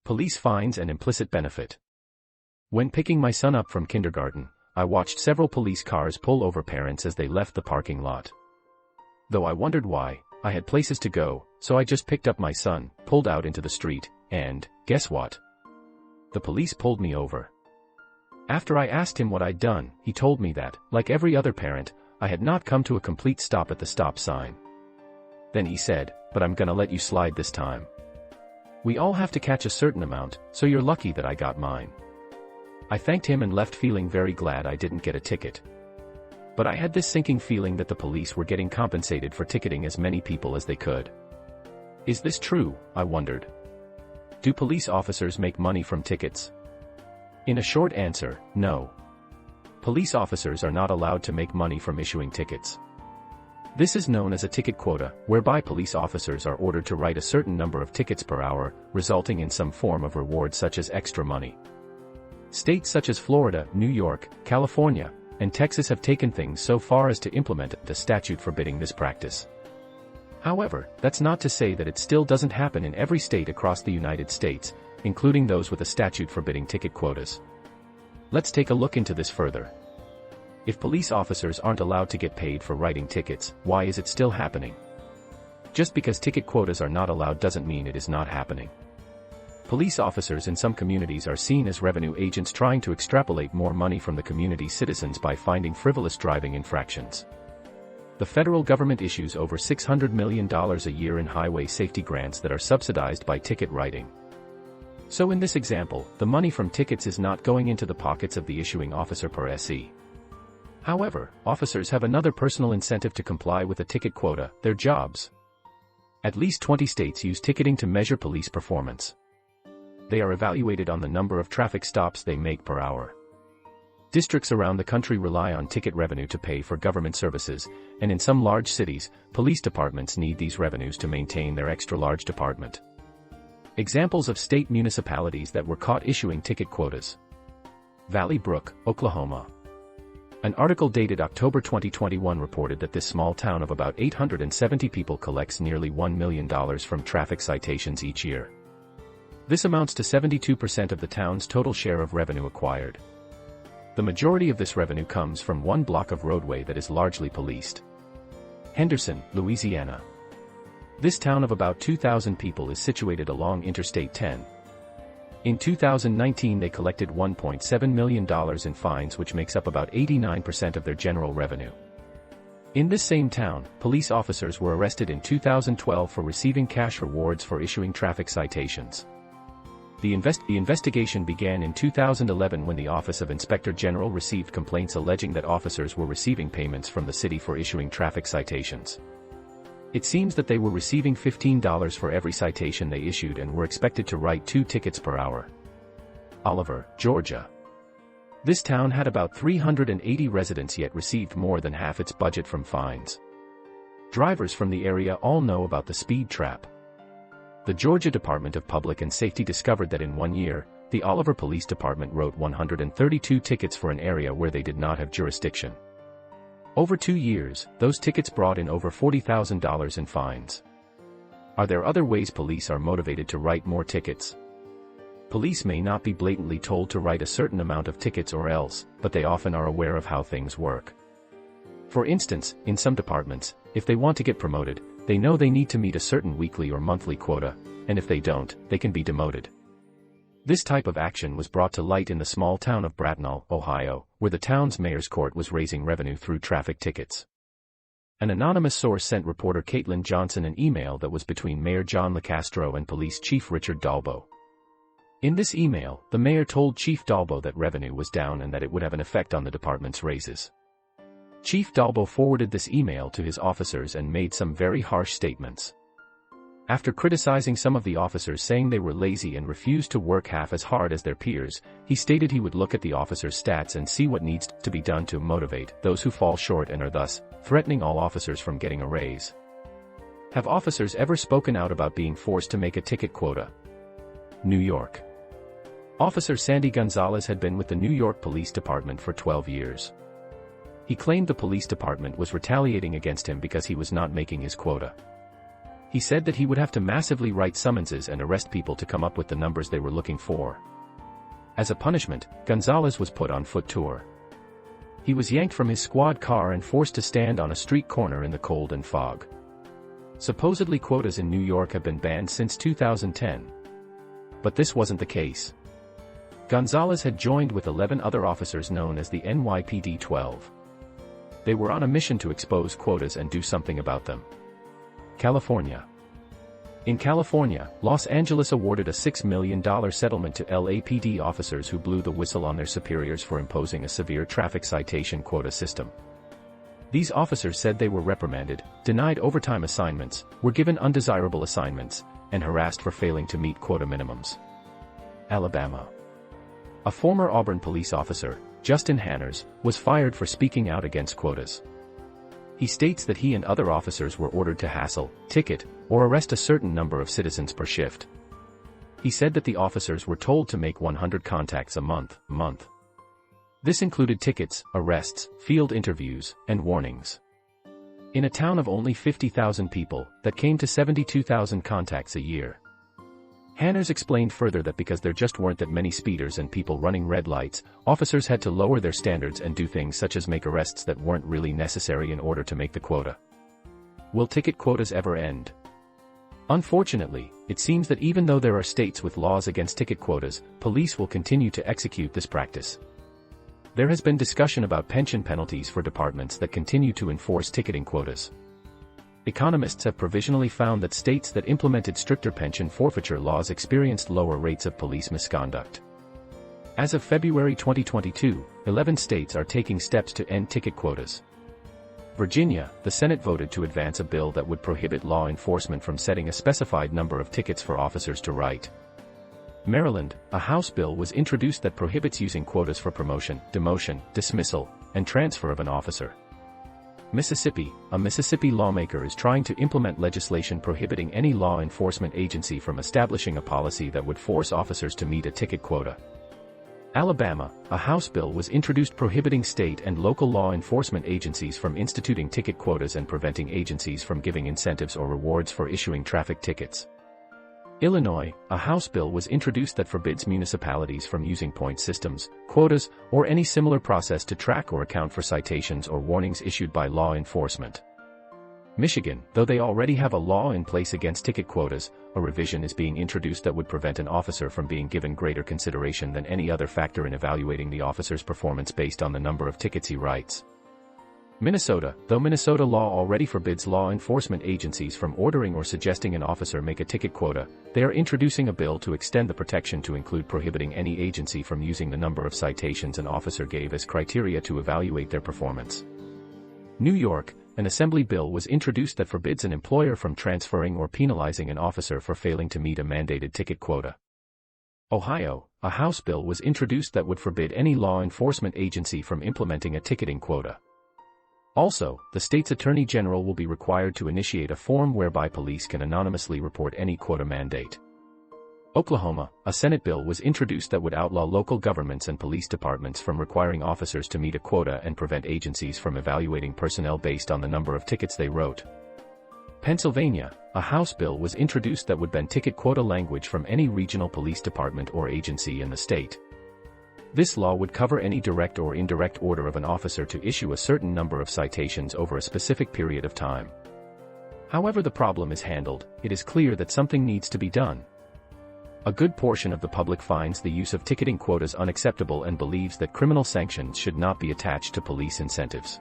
Police fines and implicit benefit. When picking my son up from kindergarten, I watched several police cars pull over parents as they left the parking lot. Though I wondered why, I had places to go, so I just picked up my son, pulled out into the street, and, guess what? The police pulled me over. After I asked him what I'd done, he told me that, like every other parent, I had not come to a complete stop at the stop sign. Then he said, "But I'm gonna let you slide this time. We all have to catch a certain amount, so you're lucky that I got mine." I thanked him and left feeling very glad I didn't get a ticket. But I had this sinking feeling that the police were getting compensated for ticketing as many people as they could. Is this true? I wondered. Do police officers make money from tickets? In a short answer, no. Police officers are not allowed to make money from issuing tickets. This is known as a ticket quota, whereby police officers are ordered to write a certain number of tickets per hour, resulting in some form of reward such as extra money. States such as Florida, New York, California, and Texas have taken things so far as to implement a statute forbidding this practice. However, that's not to say that it still doesn't happen in every state across the United States, including those with a statute forbidding ticket quotas. Let's take a look into this further. If police officers aren't allowed to get paid for writing tickets, why is it still happening? Just because ticket quotas are not allowed doesn't mean it is not happening. Police officers in some communities are seen as revenue agents trying to extrapolate more money from the community's citizens by finding frivolous driving infractions. The federal government issues over $600 million a year in highway safety grants that are subsidized by ticket writing. So in this example, the money from tickets is not going into the pockets of the issuing officer per se. However, officers have another personal incentive to comply with a ticket quota, their jobs. At least 20 states use ticketing to measure police performance. They are evaluated on the number of traffic stops they make per hour. Districts around the country rely on ticket revenue to pay for government services, and in some large cities, police departments need these revenues to maintain their extra-large department. Examples of state municipalities that were caught issuing ticket quotas. Valley Brook, Oklahoma. An article dated October 2021 reported that this small town of about 870 people collects nearly $1 million from traffic citations each year. This amounts to 72% of the town's total share of revenue acquired. The majority of this revenue comes from one block of roadway that is largely policed. Henderson, Louisiana. This town of about 2,000 people is situated along Interstate 10. In 2019 they collected $1.7 million in fines, which makes up about 89% of their general revenue. In this same town, police officers were arrested in 2012 for receiving cash rewards for issuing traffic citations. The investigation began in 2011 when the Office of Inspector General received complaints alleging that officers were receiving payments from the city for issuing traffic citations. It seems that they were receiving $15 for every citation they issued and were expected to write 2 tickets per hour. Oliver, Georgia. This town had about 380 residents yet received more than half its budget from fines. Drivers from the area all know about the speed trap. The Georgia Department of Public and Safety discovered that in 1 year, the Oliver Police Department wrote 132 tickets for an area where they did not have jurisdiction. Over 2 years, those tickets brought in over $40,000 in fines. Are there other ways police are motivated to write more tickets? Police may not be blatantly told to write a certain amount of tickets or else, but they often are aware of how things work. For instance, in some departments, if they want to get promoted, they know they need to meet a certain weekly or monthly quota, and if they don't, they can be demoted. This type of action was brought to light in the small town of Bracknell, Ohio, where the town's mayor's court was raising revenue through traffic tickets. An anonymous source sent reporter Caitlin Johnson an email that was between Mayor John LaCastro and Police Chief Richard Dalbo. In this email, the mayor told Chief Dalbo that revenue was down and that it would have an effect on the department's raises. Chief Dalbo forwarded this email to his officers and made some very harsh statements. After criticizing some of the officers saying they were lazy and refused to work half as hard as their peers, he stated he would look at the officers' stats and see what needs to be done to motivate those who fall short and are thus threatening all officers from getting a raise. Have officers ever spoken out about being forced to make a ticket quota? New York. Officer Sandy Gonzalez had been with the New York Police Department for 12 years. He claimed the police department was retaliating against him because he was not making his quota. He said that he would have to massively write summonses and arrest people to come up with the numbers they were looking for. As a punishment, Gonzalez was put on foot tour. He was yanked from his squad car and forced to stand on a street corner in the cold and fog. Supposedly quotas in New York have been banned since 2010. But this wasn't the case. Gonzalez had joined with 11 other officers known as the NYPD 12. They were on a mission to expose quotas and do something about them. California. In California, Los Angeles awarded a $6 million settlement to LAPD officers who blew the whistle on their superiors for imposing a severe traffic citation quota system. These officers said they were reprimanded, denied overtime assignments, were given undesirable assignments, and harassed for failing to meet quota minimums. Alabama. A former Auburn police officer, Justin Hanners, was fired for speaking out against quotas. He states that he and other officers were ordered to hassle, ticket, or arrest a certain number of citizens per shift. He said that the officers were told to make 100 contacts a month. This included tickets, arrests, field interviews, and warnings. In a town of only 50,000 people, that came to 72,000 contacts a year. Hanners explained further that because there just weren't that many speeders and people running red lights, officers had to lower their standards and do things such as make arrests that weren't really necessary in order to make the quota. Will ticket quotas ever end? Unfortunately, it seems that even though there are states with laws against ticket quotas, police will continue to execute this practice. There has been discussion about pension penalties for departments that continue to enforce ticketing quotas. Economists have provisionally found that states that implemented stricter pension forfeiture laws experienced lower rates of police misconduct. As of February 2022, 11 states are taking steps to end ticket quotas. Virginia, the Senate voted to advance a bill that would prohibit law enforcement from setting a specified number of tickets for officers to write. Maryland, a House bill was introduced that prohibits using quotas for promotion, demotion, dismissal, and transfer of an officer. Mississippi, a Mississippi lawmaker is trying to implement legislation prohibiting any law enforcement agency from establishing a policy that would force officers to meet a ticket quota. Alabama, a House bill was introduced prohibiting state and local law enforcement agencies from instituting ticket quotas and preventing agencies from giving incentives or rewards for issuing traffic tickets. Illinois, a House bill was introduced that forbids municipalities from using point systems, quotas, or any similar process to track or account for citations or warnings issued by law enforcement. Michigan, though they already have a law in place against ticket quotas, a revision is being introduced that would prevent an officer from being given greater consideration than any other factor in evaluating the officer's performance based on the number of tickets he writes. Minnesota, though Minnesota law already forbids law enforcement agencies from ordering or suggesting an officer make a ticket quota, they are introducing a bill to extend the protection to include prohibiting any agency from using the number of citations an officer gave as criteria to evaluate their performance. New York, an assembly bill was introduced that forbids an employer from transferring or penalizing an officer for failing to meet a mandated ticket quota. Ohio, a House bill was introduced that would forbid any law enforcement agency from implementing a ticketing quota. Also, the state's attorney general will be required to initiate a form whereby police can anonymously report any quota mandate. Oklahoma, a Senate bill was introduced that would outlaw local governments and police departments from requiring officers to meet a quota and prevent agencies from evaluating personnel based on the number of tickets they wrote. Pennsylvania, a House bill was introduced that would ban ticket quota language from any regional police department or agency in the state. This law would cover any direct or indirect order of an officer to issue a certain number of citations over a specific period of time. However the problem is handled, it is clear that something needs to be done. A good portion of the public finds the use of ticketing quotas unacceptable and believes that criminal sanctions should not be attached to police incentives.